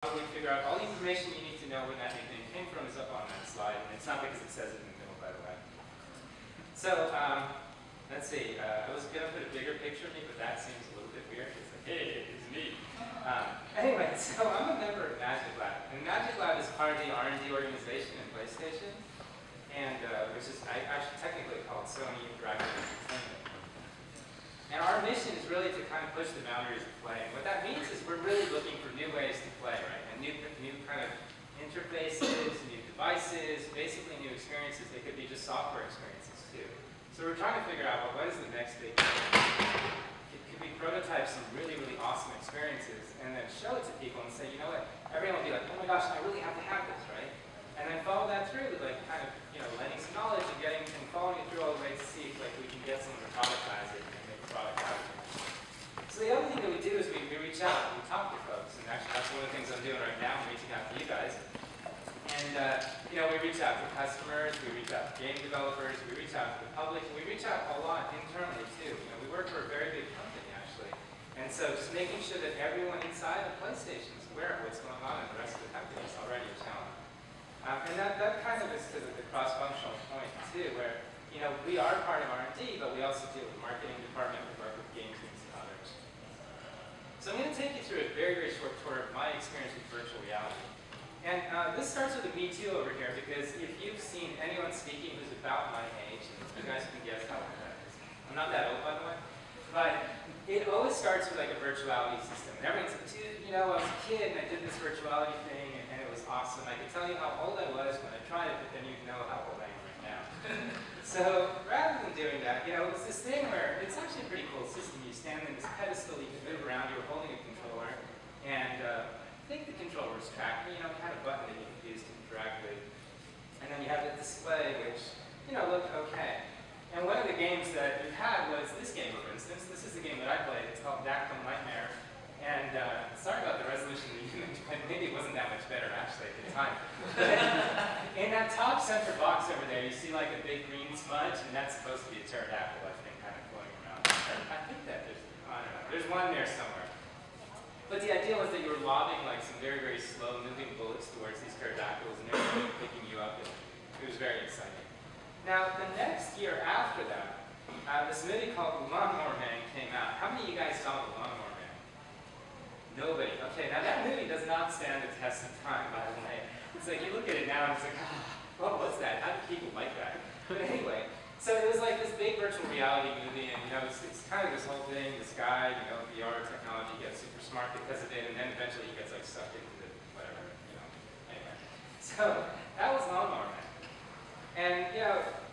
probably figure out all the information you need to know where that nickname came from is up on that slide, and it's not because it says it in the middle, by the way. So, let's see, I was going to put a bigger picture of me, but that seems a little bit weird. It's like, hey, it's me. Anyway, so I'm a member of Magic Lab, and Magic Lab is part of the R&D organization in PlayStation, and which is actually technically called Sony Interactive Entertainment. And our mission is really to kind of push the boundaries of play. And what that means is we're really looking for new ways to play, right? And new kind of interfaces, new devices, basically new experiences. They could be just software experiences too. So we're trying to figure out, well, what is the next big thing? Could we prototype some really, really awesome experiences and then show it to people and say, you know what? Everyone will be like, oh my gosh, I really have to have this, right? And then follow that through with like kind of, lending some knowledge and getting and following it through all the way to see if like we can get someone to productize it. Product out of it. So the other thing that we do is we reach out and we talk to folks, and actually that's one of the things I'm doing right now. I'm reaching out to you guys, and we reach out to customers, we reach out to game developers, we reach out to the public, and we reach out a lot internally too. We work for a very big company actually, and so just making sure that everyone inside the PlayStation is aware of what's going on in the rest of the company is already a challenge. And that kind of is to the cross-functional point too, where we are part of R&D, but we also deal with the marketing department, we work with game teams and others. So I'm going to take you through a very, very short tour of my experience with virtual reality. And this starts with a me too over here, because if you've seen anyone speaking who's about my age, you guys can guess how old that is. I'm not that old, by the way. But it always starts with like a virtuality system. And everyone's like, dude, I was a kid and I did this virtuality thing, and it was awesome. I could tell you how old I was when I tried it, but then you'd know how old I am right now. So rather than doing that, it's this thing where it's actually a pretty cool system. You stand in this pedestal, you can move around, you're holding a controller, and I think the controller is tracked, kind of button that you can use to interact with. And then you have the display, which, looked okay. And one of the games that we had was this game, for instance. This is the game that I played. It's called Dactyl Nightmare. And sorry about the resolution of the image, but maybe it wasn't that much better actually at the time. In that top center box over there, you see like a big green smudge, and that's supposed to be a pterodactyl, I think, kind of floating around. I think that I don't know, there's one there somewhere. But the idea was that you were lobbing like some very, very slow moving bullets towards these pterodactyls, and they were picking you up, and it was very exciting. Now, the next year after that, this movie called Lawnmower Man came out. How many of you guys saw the Lawnmower Man? Nobody. Okay, now that movie does not stand the test of time, by the way. It's like you look at it now and it's like, what was that? How did people like that? But anyway, so it was like this big virtual reality movie, and it's kind of this whole thing. This guy, VR technology gets super smart because of it, and then eventually he gets like sucked into the whatever, Anyway, so that was Lawnmower Man, and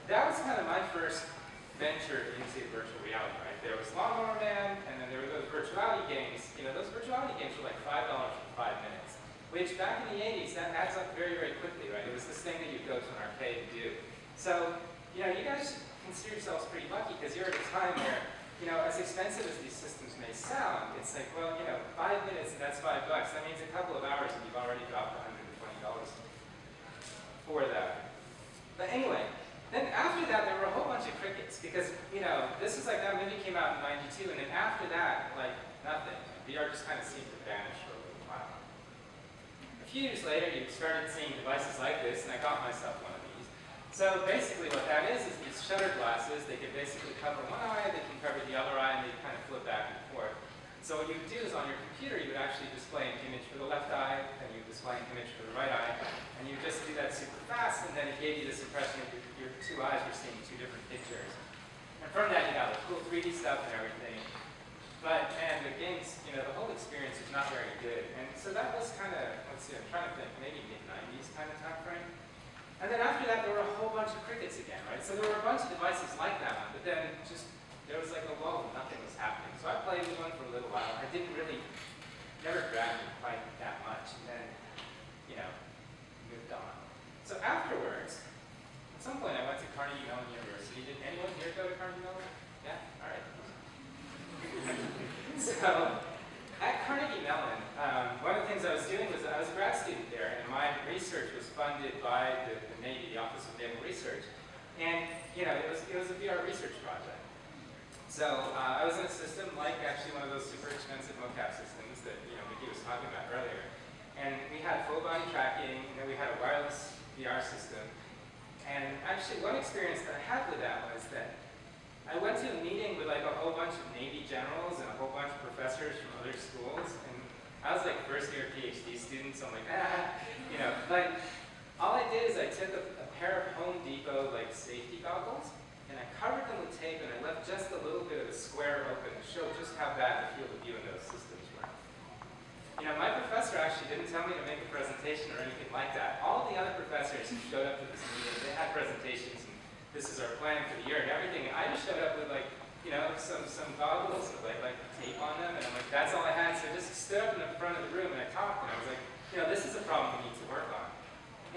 that was kind of my first venture into virtual reality, right? There was Lawnmower Man, and then there were those virtuality games. Those virtuality games were like $5 for 5 minutes, which back in the 80s, that adds up very, very quickly, right? It was this thing that you'd go to an arcade to do. So, you guys should consider yourselves pretty lucky, because you're at a time where, as expensive as these systems may sound, it's like, well, 5 minutes and that's $5. That means a couple of hours and you've already dropped $120 for that. But anyway, then after that, there were a whole bunch of crickets, because, this is like that movie came out in '92, and then after that, like, nothing. VR just kind of seemed to vanish for a little while. A few years later, you started seeing devices like this, and I got myself one of these. So basically what that is these shutter glasses. They can basically cover one eye, they can cover the other eye, and they kind of flip back and forth. So what you would do is on your computer, you would actually display an image for the left eye, and you would display an image for the right eye, and you would just do that super fast, and then it gave you this impression that your two eyes were seeing two different pictures. And from that, you got the cool 3D stuff and everything. But, man, the games, the whole experience was not very good. And so that was kind of, let's see, I'm trying to think, maybe mid-90s kind of time frame. And then after that, there were a whole bunch of crickets again, right? So there were a bunch of devices like that one, but then just, there was like a lull, nothing was happening. So I played with one for a little while. I didn't really, never grabbed me quite that much, and then, moved on. So afterwards, at some point I went to Carnegie Mellon University. Did anyone here go to Carnegie Mellon? Yeah? All right. So, at Carnegie Mellon, one of the things I was doing was I was a grad student there, and my research was funded by the Navy, the Office of Naval Research. And, it was a VR research project. So, I was in a system like actually one of those super expensive mocap systems that, Mickey was talking about earlier. And we had full body tracking, we had a wireless VR system. And actually one experience that I had with that was that I went to a meeting with like a whole bunch of Navy generals and a whole bunch of professors from other schools. And I was like first year PhD student, so I'm like, but all I did is I took a pair of Home Depot like safety goggles and I covered them with tape and I left just a little bit of the square open to show just how bad the field of view in those systems were. My professor actually didn't tell me to make a presentation or anything like that. All the other professors who showed up to this meeting, they had presentations and this is our plan for the year and everything. And I just showed up with like, some goggles with like tape on them and I'm like, that's all I had. So I just stood up in the front of the room and I talked and I was like, this is a problem we need to work on.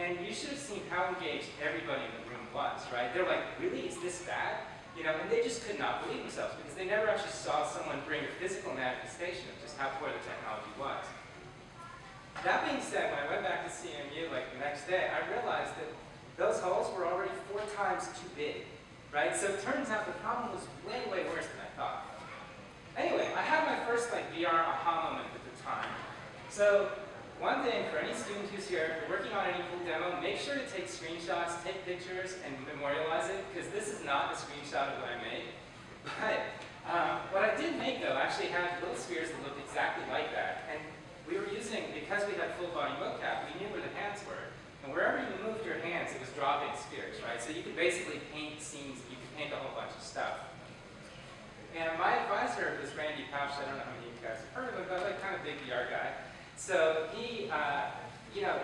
And you should have seen how engaged everybody in the room was, right? They're like, really, is this bad? And they just could not believe themselves because they never actually saw someone bring a physical manifestation of just how poor the technology was. That being said, when I went back to CMU like the next day, I realized that those holes were already 4 times too big, right? So it turns out the problem was way, way worse than I thought. Anyway, I had my first like VR aha moment at the time. So one thing for any student who's here, if you're working on any cool demo, make sure to take screenshots, take pictures, and memorialize it, because this is not a screenshot of what I made. But what I did make, though, actually had little spheres that looked exactly like that. And we were using, because we had full body mocap, we knew where the hands were. And wherever you moved your hands, it was dropping spheres, right? So you could basically paint scenes, you could paint a whole bunch of stuff. And my advisor was Randy Pausch. I don't know how many of you guys have heard of him, but like kind of big VR guy. So he,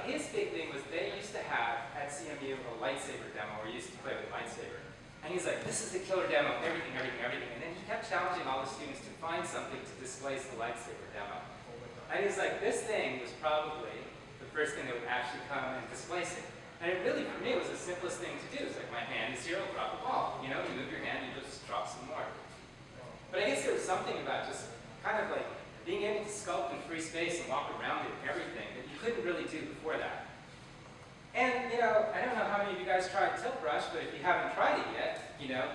his big thing was they used to have at CMU a lightsaber demo where you used to play with lightsaber. And he's like, this is the killer demo, everything. And then he kept challenging all the students to find something to displace the lightsaber demo. And he's like, this thing was probably the first thing that would actually come and displace it. And it really, for me, was the simplest thing to do. It's like, my hand is zero, drop a ball. You move your hand, you just drop some more. But I guess there was something about just kind of like being able to sculpt in free space and walk around it and everything that you couldn't really do before that. And, I don't know how many of you guys tried Tilt Brush, but if you haven't tried it yet,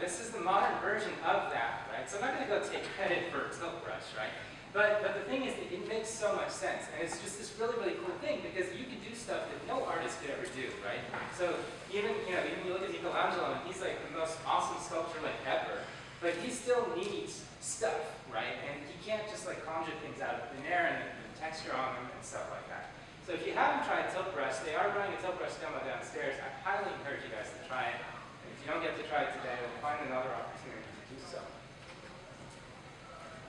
this is the modern version of that, right? So I'm not going to go take credit for Tilt Brush, right? But the thing is that it makes so much sense, and it's just this really, really cool thing because you can do stuff that no artist could ever do, right? So even you look at Michelangelo, and he's like the most awesome sculptor like ever, but he still needs stuff, right? And he can't just like conjure things out of thin air and texture on them and stuff like that. So if you haven't tried Tilt Brush, they are running a Tilt Brush demo downstairs. I highly encourage you guys to try it. And if you don't get to try it today, we'll find another opportunity to do so.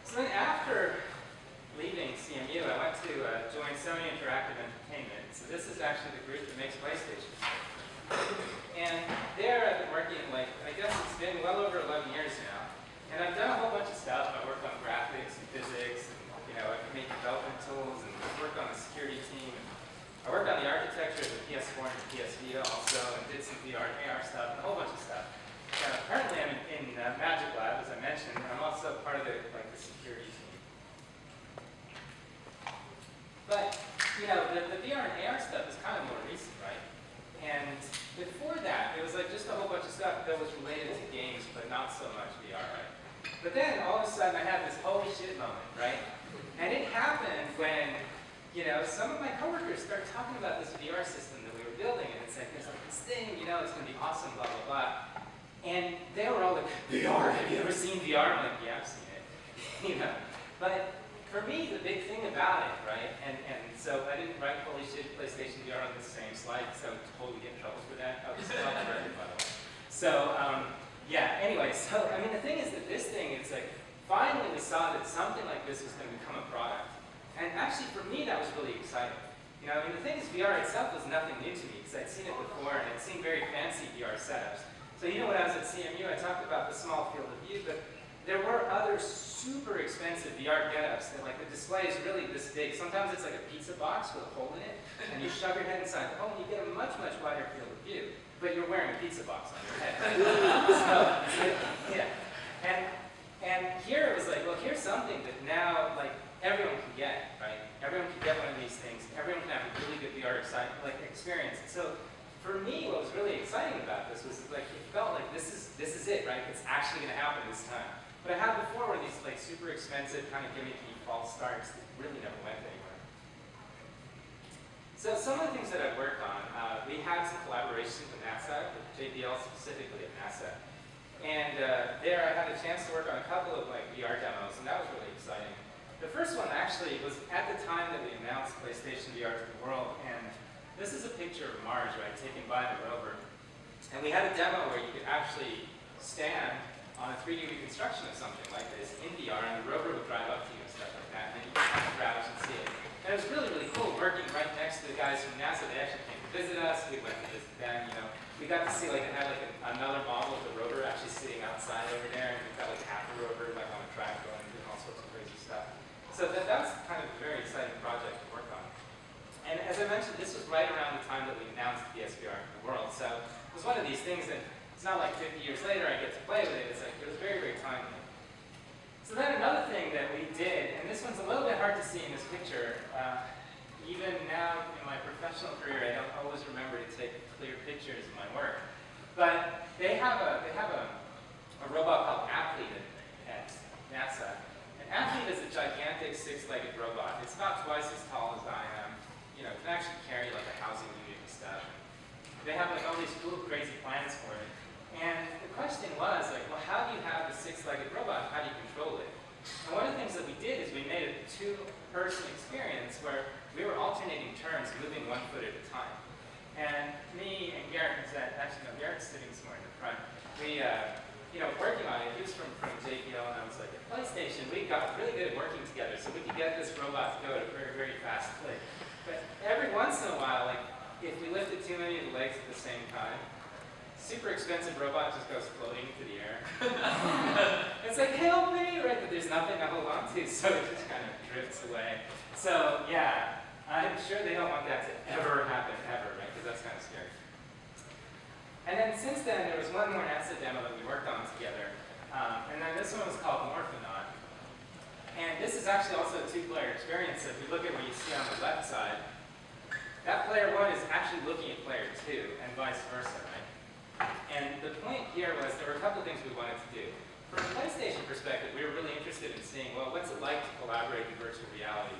So then after leaving CMU, I went to join Sony Interactive Entertainment. So this is actually the group that makes PlayStation. And there I've been working I guess it's been well over 11 years now. And I've done a whole bunch of stuff. I worked on graphics and physics, and I made development tools, and I worked on the security team. And I worked on the architecture of the PS4 and the PS Vita also, and did some VR and AR stuff, and a whole bunch of stuff. Currently I'm in Magic Lab, as I mentioned, and I'm also part of the security team. But, the VR and AR stuff is kind of more recent, right? And before that, it was just a whole bunch of stuff that was related to games, but not so much VR, right? But then, all of a sudden, I had this holy shit moment, right? And it happened when, some of my coworkers started talking about this VR system that we were building, and it's like, there's this thing, it's going to be awesome, blah, blah, blah. And they were all like, VR, have you ever seen VR? I'm like, yeah, I've seen it, But for me, the big thing about it, right, and so I didn't write holy shit PlayStation VR on the same slide, so I would totally get in trouble for that. I was self-directed, by the way. So, anyway, so, the thing is that this thing, it's like, finally we saw that something like this was going to become a product. And actually, for me, that was really exciting. The thing is, VR itself was nothing new to me, because I'd seen it before, and I'd seen very fancy VR setups. So, when I was at CMU, I talked about the small field of view, but there were other super expensive VR get-ups that the display is really this big. Sometimes it's like a pizza box with a hole in it, and you shove your head inside the hole, and you get a much, much wider field of view. But you're wearing a pizza box on your head. And here it was like, well, here's something that now, everyone can get, right? Everyone can get one of these things. Everyone can have a really good VR experience. And so, for me, what was really exciting about this was it felt like this is it, right? It's actually going to happen this time. But I had before were these super expensive, kind of gimmicky false starts that really never went anywhere. So some of the things that I've worked on, we had some collaborations with NASA, with JPL specifically at NASA. And there I had a chance to work on a couple of VR demos, and that was really exciting. The first one actually was at the time that we announced PlayStation VR to the world, and this is a picture of Mars, right, taken by the rover. And we had a demo where you could actually stand on a 3D reconstruction of something like this in VR, and the rover would drive up to you and stuff like that, and then you could kind of crouch and see it. And it was really, really cool working right next to the guys from NASA. They actually came to visit us. We went to visit them, you know. We got to see, it had another model of the rover actually sitting outside over there, and we got half the rover on a track going, doing all sorts of crazy stuff. So that was kind of a very exciting project to work on. And as I mentioned, this was right around the time that we announced PSVR to the world. So it was one of these things that it's not like 50 years later I get to play with it. It's it was very, very timely. So then another thing that we did, and this one's a little bit hard to see in this picture, even now in my professional career, I don't always remember to take clear pictures of my work. But they have a robot called Athlete at NASA. And Athlete is a gigantic six-legged robot. It's about twice as tall as I am. You know, it can actually carry a housing unit and stuff. They have all these cool, crazy plans for it. And the question was, well, how do you have a six-legged robot? How do you control it? And one of the things that we did is we made a two-person experience where we were alternating turns, moving 1 foot at a time. And me and Garrett, actually no, Garrett's sitting somewhere in the front, we, working on it. He was from JPL, and I was at PlayStation. We got really good at working together, so we could get this robot to go at a very, very fast clip. But every once in a while, if we lifted too many of the legs at the same time, super expensive robot just goes floating into the air. It's help me, right? But there's nothing to hold on to, so it just kind of drifts away. So yeah, I'm sure they don't want that to ever happen, ever, right? Because that's kind of scary. And then since then, there was one more NASA demo that we worked on together. And then this one was called Morphonaut. And this is actually also a two-player experience. So if you look at what you see on the left side, that player 1 is actually looking at player 2, and vice versa, right? And the point here was there were a couple of things we wanted to do. From a PlayStation perspective, we were really interested in seeing, well, what's it like to collaborate in virtual reality?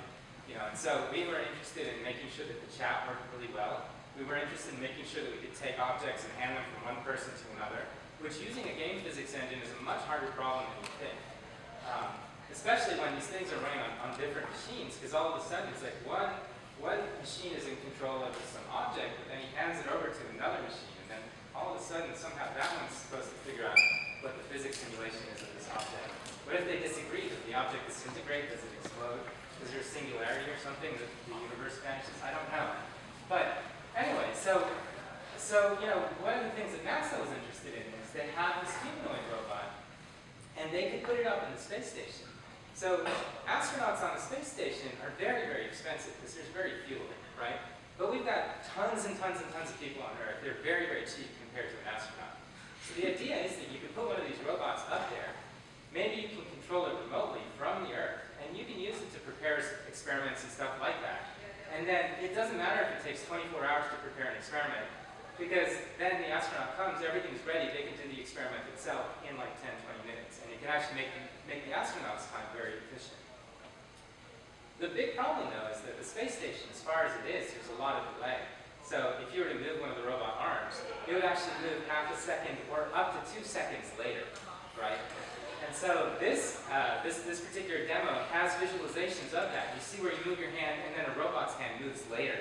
And so we were interested in making sure that the chat worked really well. We were interested in making sure that we could take objects and hand them from one person to another, which using a game physics engine is a much harder problem than you think. Especially when these things are running on different machines, because all of a sudden it's one machine is in control of some object, but then he hands it over to another machine, and then all of a sudden somehow that one's supposed to figure out what the physics simulation is of this object. What if they disagree? Does the object disintegrate? Does it explode? Is there a singularity or something that the universe vanishes? I don't know. But anyway, so one of the things that NASA was interested in is they have this humanoid robot, and they could put it up in the space station. So astronauts on the space station are very, very expensive because there's very few of them, right? But we've got tons and tons and tons of people on Earth. They're very, very cheap compared to an astronaut. So the idea is that you can put one of these robots up there. Maybe you can control it remotely from the Earth, and you can use it to prepare experiments and stuff like that. And then it doesn't matter if it takes 24 hours to prepare an experiment, because then the astronaut comes, everything's ready, they can do the experiment itself in 10, 20 minutes. And it can actually make the astronaut's time very efficient. The big problem, though, is that the space station, as far as it is, there's a lot of delay. So if you were to move one of the robot arms, it would actually move half a second or up to 2 seconds later, right? And so this particular demo has visualizations of that. You see where you move your hand, and then a robot's hand moves later.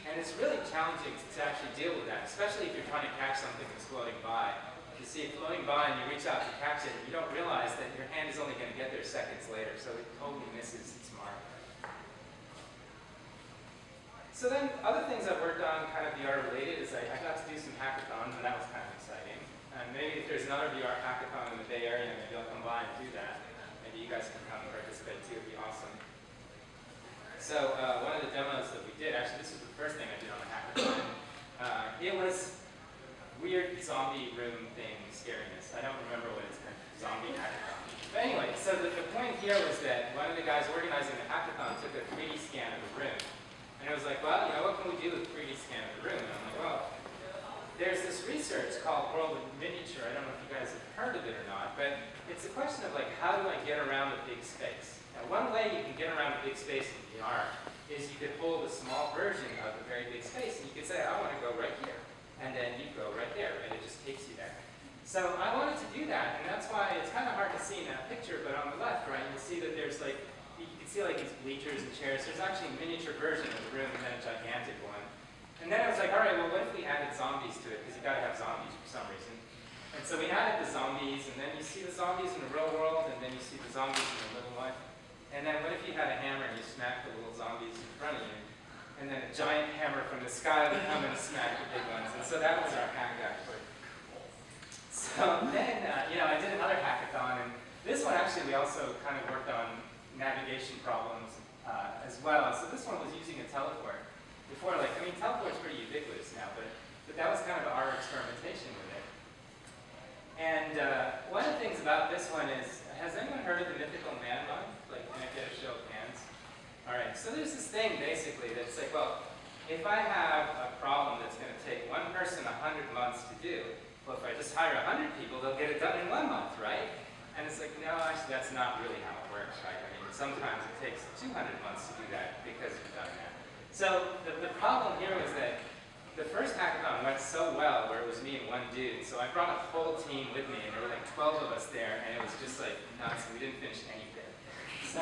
And it's really challenging to actually deal with that, especially if you're trying to catch something that's floating by. If you see it floating by and you reach out to catch it, you don't realize that your hand is only going to get there seconds later, so it totally misses its mark. So then, other things I've worked on kind of VR related is I got to do some hackathons, and that was kind of exciting. And maybe if there's another VR hackathon in the Bay Area, maybe I'll come by and do that. Maybe you guys can come and participate too, it'd be awesome. So one of the demos that we did, actually this was the first thing I did on a hackathon. It was weird zombie room thing scariness. I don't remember what it's called, zombie hackathon. But anyway, so the point here was that one of the guys organizing the hackathon took a 3D scan of the room. And it was like, well, what can we do with a 3D scan of the room? And I'm like, well, there's this research called World of Miniature. I don't know if you guys have heard of it or not, but it's a question of how do I get around a big space? Now, one way you can get around a big space in VR is you could hold a small version of a very big space, and you could say, I want to go right here. And then you go right there, and it just takes you there. So I wanted to do that, and that's why it's kind of hard to see in that picture, but on the left, right, you'll see that there's like, you can see like these bleachers and chairs. There's actually a miniature version of the room and then a gigantic one. And then I was like, all right, well, what if we added zombies to it? Because you got to have zombies for some reason. And so we added the zombies, and then you see the zombies in the real world, and then you see the zombies in the little one. And then what if you had a hammer and you smacked the little zombies in front of you, and then a giant hammer from the sky would come and smack the big ones. And so that was our hack, actually. So then, I did another hackathon, and this one actually we also kind of worked on navigation problems as well. So this one was using a teleport. Before, teleport's pretty ubiquitous now, but that was kind of our experimentation with it. And one of the things about this one is, has anyone heard of the mythical man month? Like, can I get a show of hands? All right, so there's this thing basically that's like, well, if I have a problem that's going to take one person 100 months to do, well, if I just hire 100 people, they'll get it done in 1 month, right? And it's like, no, actually, that's not really how it works, right? I mean, sometimes it takes 200 months to do that because you've done that. So the problem here was that the first hackathon went so well where it was me and one dude. So I brought a whole team with me, and there were like 12 of us there, and it was just like nuts, and we didn't finish anything. So,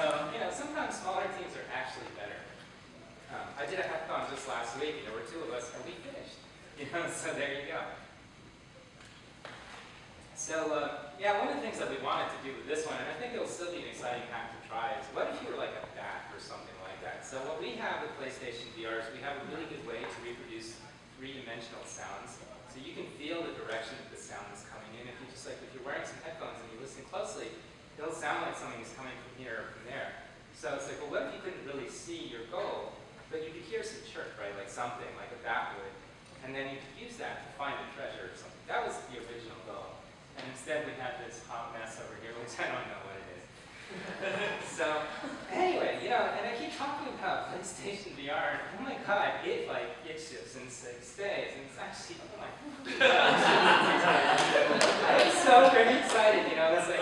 sometimes smaller teams are actually better. I did a hackathon just last week, and there were 2 of us, and we finished. So there you go. So, one of the things that we wanted to do with this one, and I think it'll still be an exciting hack to try, is what if you were like a bat or something like that? So what we have with PlayStation VR is we have a really good way to reproduce 3-dimensional sounds. So you can feel the direction that the sound is coming in. If you're wearing some headphones and you listen closely, it'll sound like something is coming from here or from there. So it's like, well, what if you couldn't really see your goal, but you could hear some chirp, right? Like something, like a bat would. And then you could use that to find a treasure or something. That was the original goal. And instead we have this hot mess over here, which I don't know what it is. So, anyway, and I keep talking about PlayStation VR, and oh my god, it shifts in 6 days, and it's actually, oh my god. I was so very excited, it's like,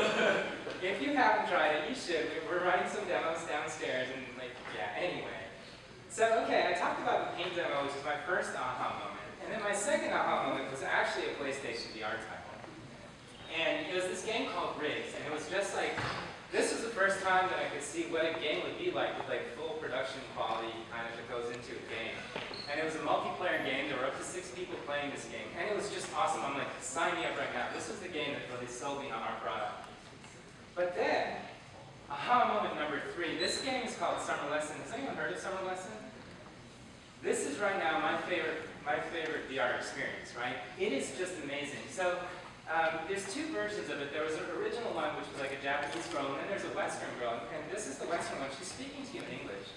if you haven't tried it, you should. We're running some demos downstairs, and anyway. So, okay, I talked about the paint demo, which is my first aha moment, and then my second aha moment was actually a PlayStation VR title. And it was this game called Rigs, and it was just like, this was the first time that I could see what a game would be like with full production quality kind of that goes into a game. And it was a multiplayer game. There were up to 6 people playing this game. And it was just awesome. I'm like, sign me up right now. This was the game that really sold me on our product. But then, aha moment number 3. This game is called Summer Lesson. Has anyone heard of Summer Lesson? This is right now my favorite VR experience, right? It is just amazing. So, there's 2 versions of it. There was an original one, which was like a Japanese girl, and then there's a Western girl. And this is the Western one. She's speaking to you in English.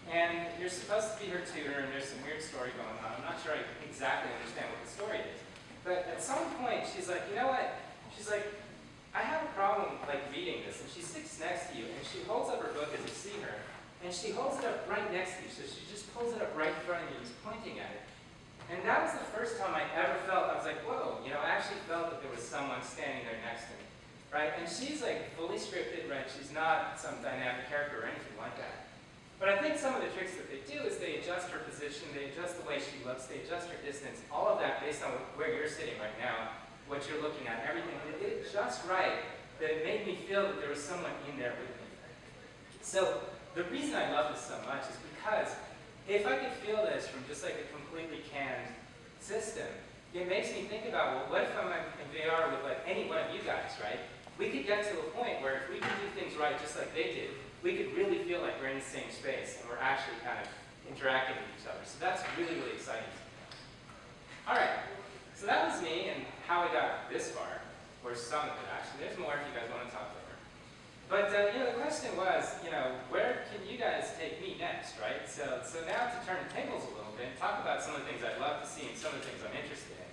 And you're supposed to be her tutor, and there's some weird story going on. I'm not sure I exactly understand what the story is. But at some point, she's like, you know what? She's like, I have a problem reading this. And she sits next to you, and she holds up her book as you see her. And she holds it up right next to you. So she just pulls it up right in front of you and is pointing at it. And that was the first time I ever felt, I was like, whoa, I actually felt that there was someone standing there next to me, right? And she's fully scripted, right? She's not some dynamic character or anything like that. But I think some of the tricks that they do is they adjust her position, they adjust the way she looks, they adjust her distance, all of that based on where you're sitting right now, what you're looking at, everything. They did it just right that it made me feel that there was someone in there with me. So the reason I love this so much is because if I could feel this from just a completely canned system, it makes me think about, well, what if I'm in VR with any one of you guys, right? We could get to a point where if we could do things right just like they did, we could really feel like we're in the same space and we're actually kind of interacting with each other. So that's really, really exciting. All right, so that was me and how I got this far, or some of it actually. There's more if you guys want to talk later. But, the question was, where can you guys take me next, right? So now to turn the tables a little bit and talk about some of the things I'd love to see and some of the things I'm interested in.